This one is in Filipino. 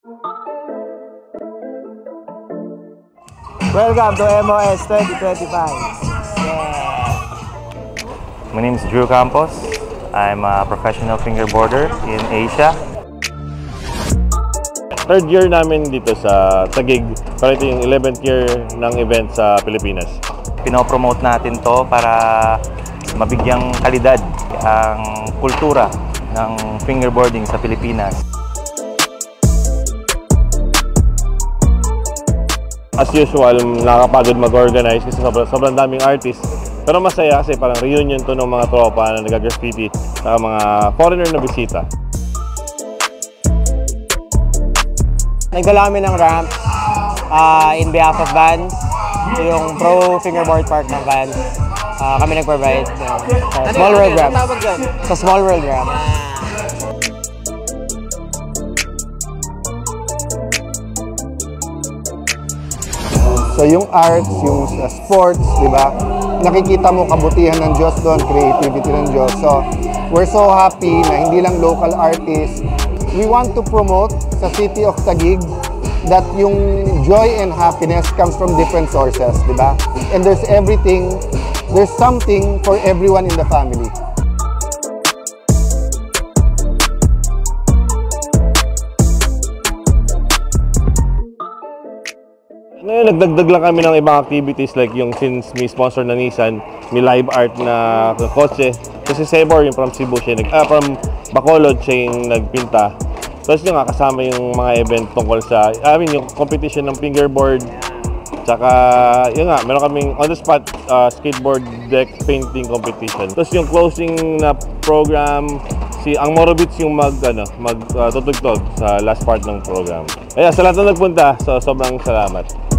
Welcome to MOS 2025. My name is Drew Campos. I'm a professional fingerboarder in Asia. Third year namin dito sa Taguig, pero ito yung 11th year ng event sa Pilipinas. Pinopromote natin to para mabigyang kalidad ang kultura ng fingerboarding sa Pilipinas. As usual, nakakapagod mag-organize kasi sobrang daming artists. Pero masaya kasi parang reunion to ng mga tropa na nag-graffiti sa mga foreigner na bisita. Nagdala kami ng ramp in behalf of Vans. Ito yung pro fingerboard part ng Vans. Kami nag-provide sa Small World Ramp. Sa Small World Ramp. So yung arts, yung sports, di ba? Nakikita mo kabutihan ng Diyos doon, creativity ng Diyos. So we're so happy na hindi lang local artists. We want to promote sa city of Taguig that yung joy and happiness comes from different sources, di ba? And there's something for everyone in the family. Ngayon, nagdagdag lang kami ng ibang activities like yung since may sponsor na Nissan, may live art na kotse. Kasi Sebor, yung from Cebu siya, from Bacolod siya yung nagpinta. Tapos yung kasama yung mga event tungkol sa, yung competition ng fingerboard. Tsaka, yun nga, meron kaming on-the-spot skateboard deck painting competition. Tapos yung closing na program, si Ang Morobits yung magtutugtog sa last part ng program. Kaya sa lahat na nagpunta, so sobrang salamat.